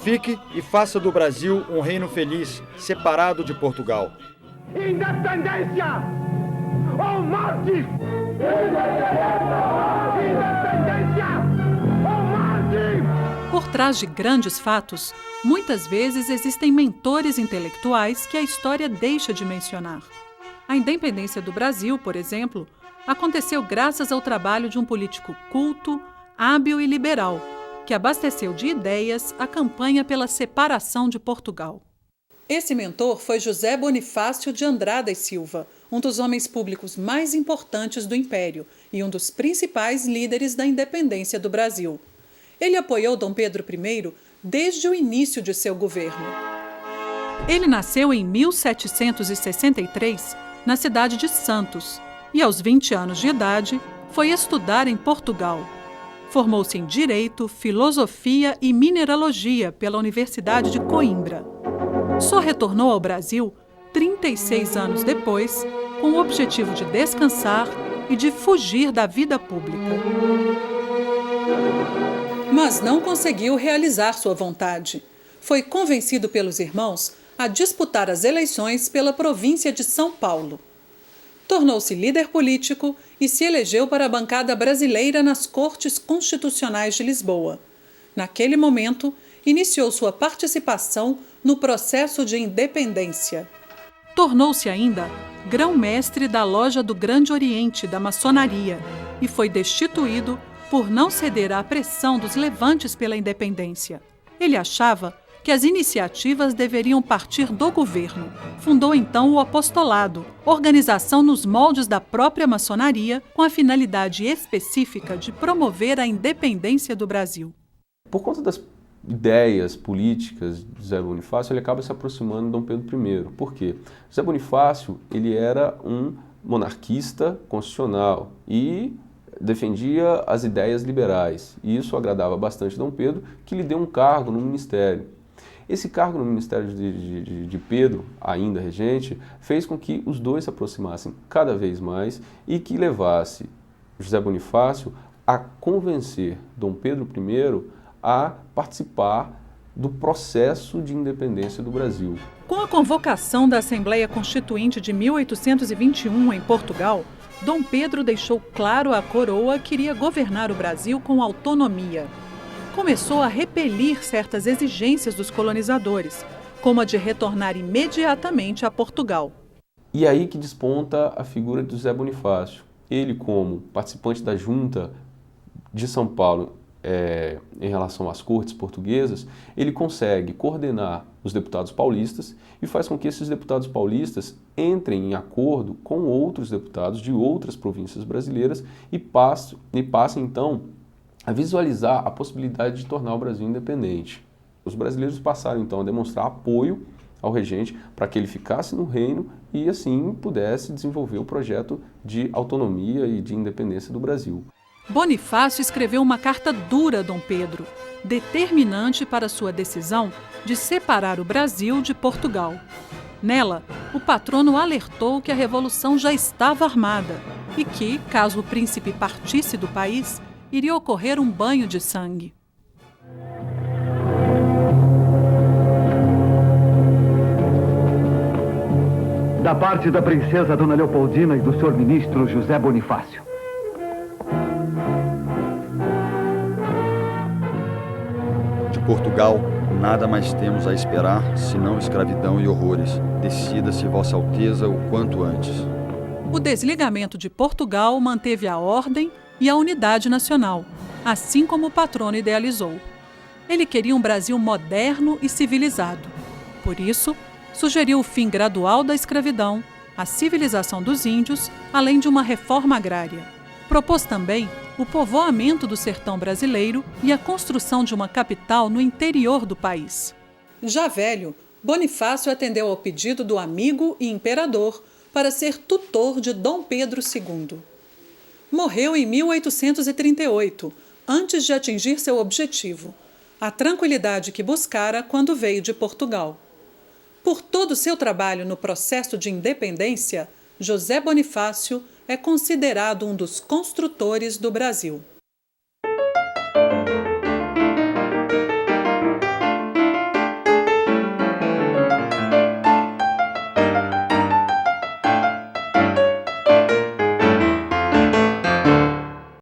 Fique e faça do Brasil um reino feliz, separado de Portugal. Independência ou morte! Independência ou morte! Por trás de grandes fatos, muitas vezes existem mentores intelectuais que a história deixa de mencionar. A independência do Brasil, por exemplo, aconteceu graças ao trabalho de um político culto, hábil e liberal, que abasteceu de ideias a campanha pela separação de Portugal. Esse mentor foi José Bonifácio de Andrada e Silva, um dos homens públicos mais importantes do Império e um dos principais líderes da independência do Brasil. Ele apoiou Dom Pedro I desde o início de seu governo. Ele nasceu em 1763, na cidade de Santos, e aos 20 anos de idade foi estudar em Portugal. Formou-se em Direito, Filosofia e Mineralogia pela Universidade de Coimbra. Só retornou ao Brasil 36 anos depois, com o objetivo de descansar e de fugir da vida pública. Mas não conseguiu realizar sua vontade. Foi convencido pelos irmãos a disputar as eleições pela província de São Paulo. Tornou-se líder político e se elegeu para a bancada brasileira nas Cortes Constitucionais de Lisboa. Naquele momento, iniciou sua participação no processo de independência. Tornou-se ainda grão-mestre da Loja do Grande Oriente da Maçonaria e foi destituído por não ceder à pressão dos levantes pela independência. Ele achava que as iniciativas deveriam partir do governo. Fundou então o Apostolado, organização nos moldes da própria maçonaria, com a finalidade específica de promover a independência do Brasil. Por conta das ideias políticas de José Bonifácio, ele acaba se aproximando de Dom Pedro I. Por quê? José Bonifácio ele era um monarquista constitucional e defendia as ideias liberais. E isso agradava bastante Dom Pedro, que lhe deu um cargo no ministério. Esse cargo no ministério de Pedro, ainda regente, fez com que os dois se aproximassem cada vez mais e que levasse José Bonifácio a convencer Dom Pedro I a participar do processo de independência do Brasil. Com a convocação da Assembleia Constituinte de 1821 em Portugal, Dom Pedro deixou claro à coroa que iria governar o Brasil com autonomia. Começou a repelir certas exigências dos colonizadores, como a de retornar imediatamente a Portugal. E aí que desponta a figura de José Bonifácio. Ele, como participante da Junta de São Paulo em relação às cortes portuguesas, ele consegue coordenar os deputados paulistas e faz com que esses deputados paulistas entrem em acordo com outros deputados de outras províncias brasileiras e passem então a visualizar a possibilidade de tornar o Brasil independente. Os brasileiros passaram então a demonstrar apoio ao regente para que ele ficasse no reino e assim pudesse desenvolver o projeto de autonomia e de independência do Brasil. Bonifácio escreveu uma carta dura a Dom Pedro, determinante para sua decisão de separar o Brasil de Portugal. Nela, o patrono alertou que a revolução já estava armada e que, caso o príncipe partisse do país, iria ocorrer um banho de sangue. Da parte da princesa Dona Leopoldina e do senhor ministro José Bonifácio. De Portugal, nada mais temos a esperar, senão escravidão e horrores. Decida-se, Vossa Alteza, o quanto antes. O desligamento de Portugal manteve a ordem e a unidade nacional, assim como o patrono idealizou. Ele queria um Brasil moderno e civilizado. Por isso, sugeriu o fim gradual da escravidão, a civilização dos índios, além de uma reforma agrária. Propôs também o povoamento do sertão brasileiro e a construção de uma capital no interior do país. Já velho, Bonifácio atendeu ao pedido do amigo e imperador para ser tutor de Dom Pedro II. Morreu em 1838, antes de atingir seu objetivo, a tranquilidade que buscara quando veio de Portugal. Por todo o seu trabalho no processo de independência, José Bonifácio é considerado um dos construtores do Brasil.